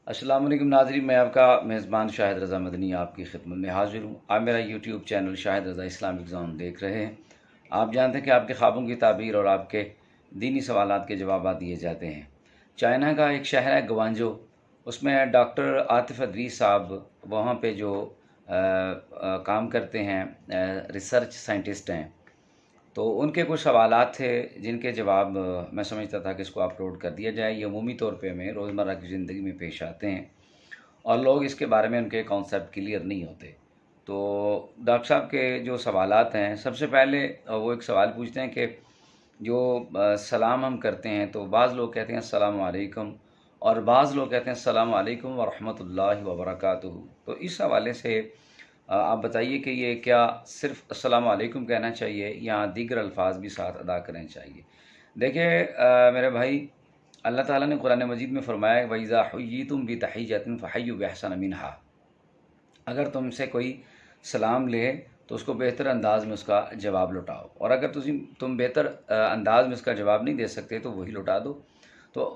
अस्सलाम वालेकुम नाज़रीन, मैं आपका मेज़बान शाहिद रज़ा मदनी आपकी खिदमत में हाज़िर हूँ। आप मेरा यूट्यूब चैनल शाहिद रज़ा इस्लामिक ज़ोन देख रहे हैं। आप जानते हैं कि आपके ख्वाबों की ताबीर और आपके दीनी सवालात के जवाब दिए जाते हैं। चाइना का एक शहर है ग्वांजो, उसमें डॉक्टर आतिफ़ अदरीस साहब वहाँ पे जो काम करते हैं, रिसर्च साइंटिस्ट हैं। तो उनके कुछ सवालात थे जिनके जवाब मैं समझता था कि इसको अपलोड कर दिया जाए। ये अमूमी तौर पे हमें रोज़मर्रा की ज़िंदगी में पेश आते हैं और लोग इसके बारे में उनके कॉन्सेप्ट क्लियर नहीं होते। तो डॉक्टर साहब के जो सवालात हैं, सबसे पहले वो एक सवाल पूछते हैं कि जो सलाम हम करते हैं तो बाज़ लोग कहते हैं अस्सलामु अलैकुम और बाज़ लोग कहते हैं अस्सलामु अलैकुम व रहमतुल्लाहि व बरकातुहू। तो इस हवाले से आप बताइए कि ये क्या सिर्फ़ अस्सलामु अलैकुम कहना चाहिए या दीगर अल्फाज भी साथ अदा करने चाहिए? देखिए मेरे भाई, अल्लाह ताला ने कुरान मजीद में फ़रमाया वइज़ा हुय्यितुम बितहिय्यतिन फ़हय्यु बिअहसना मिन्हा। अगर तुमसे कोई सलाम ले तो उसको बेहतर अंदाज़ में उसका जवाब लौटाओ, और अगर तुम बेहतर अंदाज़ में उसका जवाब नहीं दे सकते तो वही लौटा दो। तो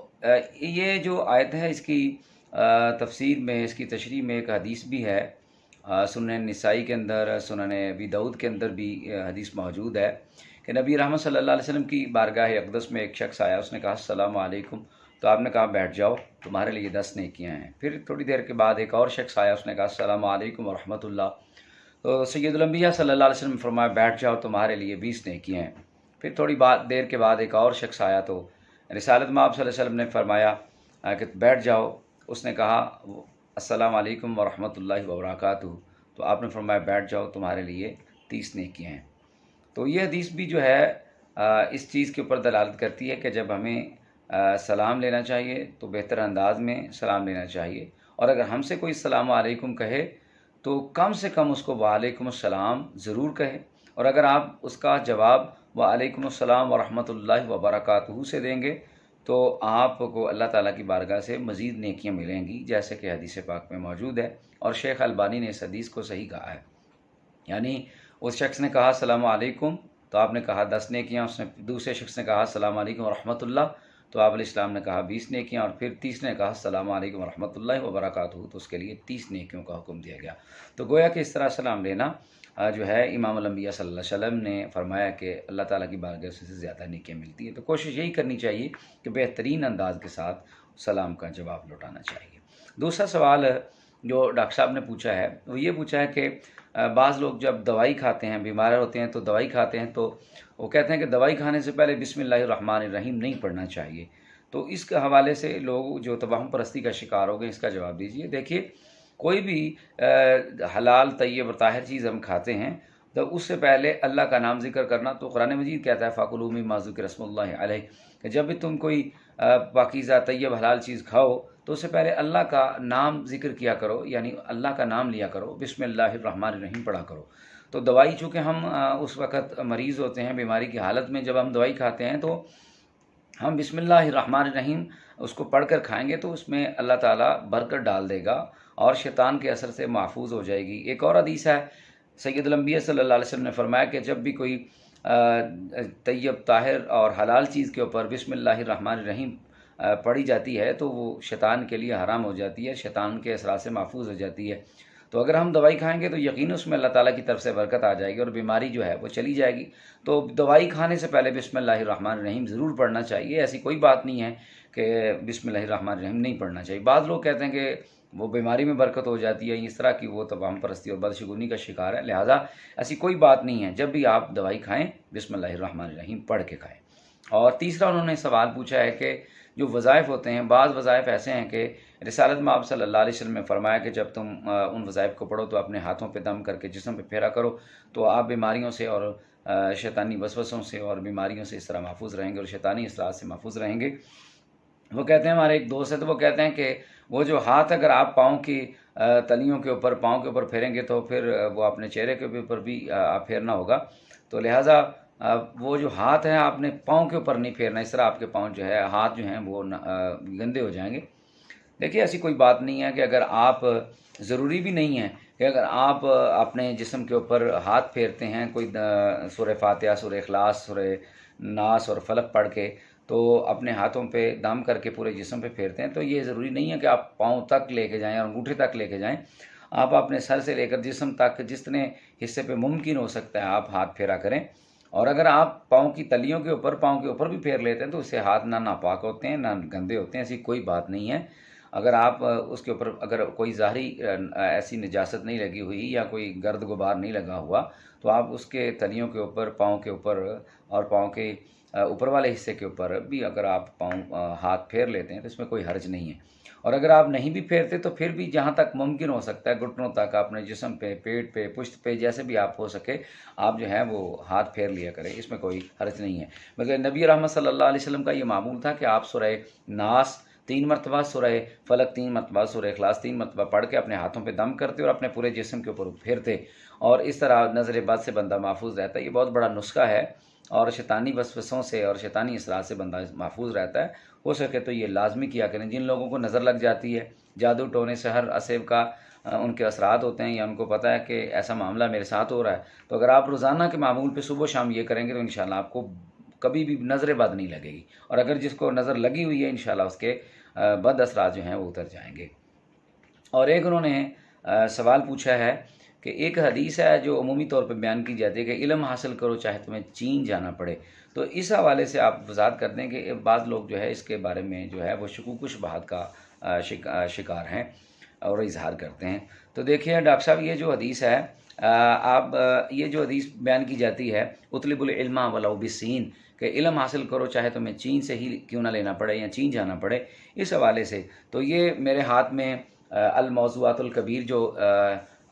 ये जो आयत है इसकी तफसीर में, इसकी तशरीह में एक हदीस भी है। सुनन निसाई के अंदर, सुनन अबी दाऊद के अंदर भी हदीस मौजूद है कि नबी रहमत सल्लल्लाहु अलैहि वसल्लम की बारगाह अक़दस में एक शख्स आया, उसने कहा अस्सलामु अलैकुम। तो आपने कहा बैठ जाओ, तुम्हारे लिए 10 नेकियां हैं। फिर थोड़ी देर के बाद एक और शख्स आया, उसने कहा अस्सलामु अलैकुम व रहमतुल्लाह। तो सैयदुल अंबिया सल्लल्लाहु अलैहि वसल्लम ने फरमाया बैठ जाओ, तुम्हारे लिए 20 नेकियां हैं। फिर थोड़ी बात देर के बाद एक और शख्स आया, तो रिसालत में आप सल्लल्लाहु अलैहि वसल्लम ने फरमाया कि बैठ जाओ। उसने कहा अस्सलामु अलैकुम व रहमतुल्लाहि व बरकातुहू। तो आपने फरमाया बैठ जाओ, तुम्हारे लिए 30 नेकियां हैं। तो ये हदीस भी जो है इस चीज़ के ऊपर दलालत करती है कि जब हमें सलाम लेना चाहिए तो बेहतर अंदाज में सलाम लेना चाहिए, और अगर हमसे कोई अस्सलामु अलैकुम कहे तो कम से कम उसको वालेकुम अस्सलाम ज़रूर कहे, और अगर आप उसका जवाब वालेकुम अस्सलाम व रहमतुल्लाहि व बरकातुहू से देंगे तो आपको अल्लाह ताला की बारगाह से मज़ीद नेकियां मिलेंगी, जैसे कि हदीस पाक में मौजूद है। और शेख अलबानी ने इस हदीस को सही कहा है। यानी उस शख्स ने कहा अस्सलामु अलैकुम तो आपने कहा 10 नेकियां, उसने दूसरे शख्स ने कहा अस्सलामु अलैकुम व रहमतुल्लाह तो आप अलैहिस्सलाम ने कहा 20 नेकियां, और फिर तीसरे ने कहा अस्सलामु अलैकुम व रहमतुल्लाहि व बरकातुहू तो उसके लिए 30 नेकियों का हुक्म दिया गया। तो गोया कि इस तरह सलाम लेना जो है इमाम अल-अंबिया सल्लल्लाहु अलैहि वसल्लम ने फरमाया कि अल्लाह ताला की बारगाह से ज़्यादा नेकियां मिलती है। तो कोशिश यही करनी चाहिए कि बेहतरीन अंदाज के साथ सलाम का जवाब लौटाना चाहिए। दूसरा सवाल जो डॉक्टर साहब ने पूछा है वो ये पूछा है कि बाज़ लोग जब दवाई खाते हैं, बीमार होते हैं तो दवाई खाते हैं, तो वो कहते हैं कि दवाई खाने से पहले बिस्मिल्लाहिर्रहमानिर्रहीम नहीं पढ़ना चाहिए। तो इसके हवाले से लोग जो तबाहम परस्ती का शिकार हो गए, इसका जवाब दीजिए। देखिए, कोई भी हलाल तय्यब ताहिर चीज़ हम खाते हैं तो उससे पहले अल्लाह का नाम ज़िक्र करना, तो कुरान मजीद कहता है फ़कुलू मिम्मा ज़ुकिर रस्मुल्लाहि अलैहि, कि जब भी तुम कोई पाकीज़ा तय्यब हलाल चीज़ खाओ तो उससे पहले अल्लाह का नाम ज़िक्र किया करो, यानी अल्लाह का नाम लिया करो, बिस्मिल्लाहिर्रहमानिर्रहीम पढ़ा करो। तो दवाई चूँकि हम उस वक़्त मरीज़ होते हैं, बीमारी की हालत में जब हम दवाई खाते हैं तो हम बिस्मिल्लाहिर्रहमानिर्रहीम उसको पढ़कर खाएंगे तो उसमें अल्लाह ताला बरकत डाल देगा और शैतान के असर से महफूज हो जाएगी। एक और हदीस है, सैयदुल अंबिया सल्लल्लाहु अलैहि वसल्लम ने फरमाया कि जब भी कोई तय्यब ताहिर और हलाल चीज़ के ऊपर बिस्मिल्लाहिर्रहमानिर्रहीम पढ़ी जाती है तो वो शैतान के लिए हराम हो जाती है, शैतान के असरात से महफूज हो जाती है। तो अगर हम दवाई खाएंगे तो यकीन उसमें अल्लाह ताला की तरफ से बरकत आ जाएगी और बीमारी जो है वो चली जाएगी। तो दवाई खाने से पहले बिस्मिल्लाहिर्रहमानिर्रहीम ज़रूर पढ़ना चाहिए। ऐसी कोई बात नहीं है कि बिस्मिल्लाहिर्रहमानिर्रहीम नहीं पढ़ना चाहिए। बाज़ लोग कहते हैं कि वो बीमारी में बरकत हो जाती है, इस तरह की वो तमाम परस्ती और बदशगुनी का शिकार है। लिहाजा ऐसी कोई बात नहीं है, जब भी आप दवाई खाएँ बिस्मिल्लाहिर्रहमानिर्रहीम पढ़ के खाएँ। और तीसरा उन्होंने सवाल पूछा है कि जो वज़ाइफ होते हैं, बाज़ वज़ाइफ ऐसे हैं कि रिसालत में आप सल्लल्लाहु अलैहि वसल्लम ने फरमाया कि जब तुम उन वज़ाइफ को पढ़ो तो अपने हाथों पे दम करके जिस्म पे फेरा करो, तो आप बीमारियों से और शैतानी वसवसों से और बीमारियों से इस तरह महफूज रहेंगे और शैतानी असरात से महफूज रहेंगे। वो कहते हैं, हमारे एक दोस्त है तो वो कहते हैं कि वो जो हाथ अगर आप पाँव की तलियों के ऊपर, पाँव के ऊपर फेरेंगे तो फिर वो अपने चेहरे के ऊपर भी आप फेरना होगा। तो लिहाजा वो जो हाथ है आपने पाँव के ऊपर नहीं फेरना, इस तरह आपके पाँव जो है, हाथ जो हैं वो गंदे हो जाएंगे। देखिए, ऐसी कोई बात नहीं है कि अगर आप, ज़रूरी भी नहीं है कि अगर आप अपने जिस्म के ऊपर हाथ फेरते हैं कोई सूरह फातिहा, सूरह इखलास, सूरह नास और फलक पढ़ के, تو اپنے ہاتھوں پہ دم کر کے پورے جسم پہ پھیرتے ہیں، تو یہ ضروری نہیں ہے کہ آپ پاؤں تک لے کے جائیں اور انگوٹھے تک لے کے جائیں، آپ اپنے سر سے لے کر جسم تک جتنے حصے پہ ممکن ہو سکتا ہے آپ ہاتھ پھیرا کریں۔ اور اگر آپ پاؤں کی تلیوں کے اوپر، پاؤں کے اوپر بھی پھیر لیتے ہیں تو اس سے ہاتھ نہ ناپاک ہوتے ہیں نہ گندے ہوتے ہیں، ایسی کوئی بات نہیں ہے۔ اگر آپ اس کے اوپر اگر کوئی ظاہری ایسی نجاست نہیں لگی ہوئی یا کوئی گرد غبار نہیں لگا ہوا، تو آپ اس کے تلیوں کے اوپر، پاؤں کے اوپر اور پاؤں کے اوپر والے حصے کے اوپر بھی اگر آپ پاؤں ہاتھ پھیر لیتے ہیں تو اس میں کوئی حرج نہیں ہے۔ اور اگر آپ نہیں بھی پھیرتے تو پھر بھی جہاں تک ممکن ہو سکتا ہے گھٹنوں تک اپنے جسم پہ، پیٹ پہ، پشت پہ، جیسے بھی آپ ہو سکے آپ جو ہے وہ ہاتھ پھیر لیا کریں، اس میں کوئی حرج نہیں ہے۔ مگر نبی رحمت صلی اللہ علیہ وسلم کا یہ معمول تھا کہ آپ سورہ ناس 3 مرتبہ، سورہ فلق 3 مرتبہ، سورہ اخلاص 3 مرتبہ پڑھ کے اپنے ہاتھوں پہ دم کرتے اور اپنے پورے جسم کے اوپر پھیرتے، اور اس طرح نظر بد سے بندہ محفوظ رہتا ہے۔ یہ بہت بڑا نسخہ ہے اور شیطانی وسوسوں سے اور شیطانی اثرات سے بندہ محفوظ رہتا ہے۔ ہو سکے تو یہ لازمی کیا کریں۔ جن لوگوں کو نظر لگ جاتی ہے، جادو ٹونے سحر اسیب کا ان کے اثرات ہوتے ہیں، یا ان کو پتہ ہے کہ ایسا معاملہ میرے ساتھ ہو رہا ہے، تو اگر آپ روزانہ کے معمول پہ صبح و شام یہ کریں گے تو انشاءاللہ آپ کو کبھی بھی نظر بد نہیں لگے گی، اور اگر جس کو نظر لگی ہوئی ہے انشاءاللہ اس کے بد اثرات جو ہیں وہ اتر جائیں گے۔ اور ایک انہوں نے سوال پوچھا ہے کہ ایک حدیث ہے جو عمومی طور پہ بیان کی جاتی ہے کہ علم حاصل کرو چاہے تمہیں چین جانا پڑے، تو اس حوالے سے آپ وضاحت کر دیں کہ بعض لوگ جو ہے اس کے بارے میں جو ہے وہ شکوک و شبہات کا شکار ہیں اور اظہار کرتے ہیں۔ تو دیکھیے ڈاکٹر صاحب، یہ جو حدیث ہے، آپ یہ جو حدیث بیان کی جاتی ہے اطلب العلم ولو بالسین، کہ علم حاصل کرو چاہے تمہیں چین سے ہی کیوں نہ لینا پڑے یا چین جانا پڑے، اس حوالے سے تو یہ میرے ہاتھ میں الموضوعات الکبیر جو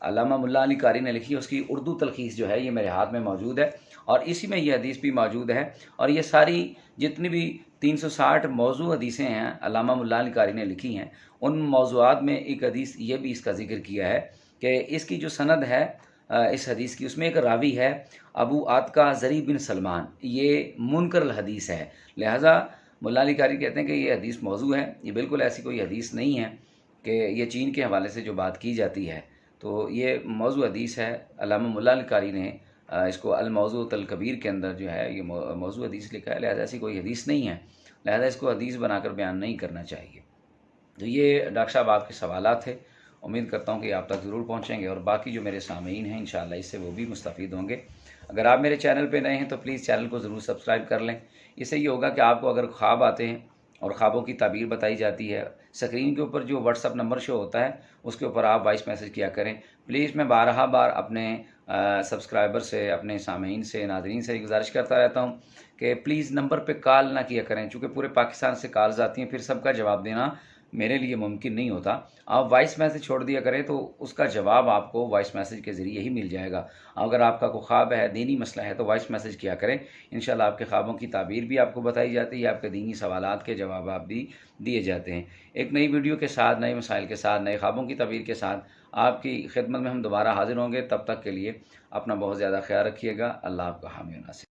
علامہ ملا علی قاری نے لکھی، اس کی اردو تلخیص جو ہے یہ میرے ہاتھ میں موجود ہے، اور اسی میں یہ حدیث بھی موجود ہے، اور یہ ساری جتنی بھی 360 موضوع حدیثیں ہیں علامہ ملا علی قاری نے لکھی ہیں، ان موضوعات میں ایک حدیث یہ بھی اس کا ذکر کیا ہے کہ اس کی جو سند ہے اس حدیث کی، اس میں ایک راوی ہے ابو عاتقہ زری بن سلمان، یہ منکر الحدیث ہے، لہٰذا ملا علی قاری کہتے ہیں کہ یہ حدیث موضوع ہے۔ یہ بالکل ایسی کوئی حدیث نہیں ہے کہ یہ چین کے حوالے سے جو بات کی جاتی ہے، تو یہ موضوع حدیث ہے۔ علامہ ملا علی قاری نے اس کو الموضوع الکبیر کے اندر جو ہے یہ موضوع حدیث لکھا ہے، لہذا ایسی کوئی حدیث نہیں ہے، لہذا اس کو حدیث بنا کر بیان نہیں کرنا چاہیے۔ تو یہ ڈاکٹر صاحب آپ کے سوالات تھے، امید کرتا ہوں کہ آپ تک ضرور پہنچیں گے، اور باقی جو میرے سامعین ہیں انشاءاللہ اس سے وہ بھی مستفید ہوں گے۔ اگر آپ میرے چینل پہ نئے ہیں تو پلیز چینل کو ضرور سبسکرائب کر لیں، اس سے یہ ہوگا کہ آپ کو اگر خواب آتے ہیں اور خوابوں کی تعبیر بتائی جاتی ہے، اسکرین کے اوپر جو واٹس ایپ نمبر شو ہوتا ہے اس کے اوپر آپ وائس میسج کیا کریں۔ پلیز میں بارہا بار اپنے سبسکرائبر سے، اپنے سامعین سے، ناظرین سے گزارش کرتا رہتا ہوں کہ پلیز نمبر پہ کال نہ کیا کریں، چونکہ پورے پاکستان سے کالز آتی ہیں، پھر سب کا جواب دینا میرے لیے ممکن نہیں ہوتا۔ آپ وائس میسج چھوڑ دیا کریں تو اس کا جواب آپ کو وائس میسج کے ذریعے ہی مل جائے گا۔ اگر آپ کا کوئی خواب ہے، دینی مسئلہ ہے، تو وائس میسج کیا کریں، انشاءاللہ آپ کے خوابوں کی تعبیر بھی آپ کو بتائی جاتی ہے، آپ کے دینی سوالات کے جوابات بھی دیے جاتے ہیں۔ ایک نئی ویڈیو کے ساتھ، نئے مسائل کے ساتھ، نئے خوابوں کی تعبیر کے ساتھ آپ کی خدمت میں ہم دوبارہ حاضر ہوں گے۔ تب تک کے لیے اپنا بہت زیادہ خیال رکھیے گا۔ اللہ آپ کا حامی و ناصر۔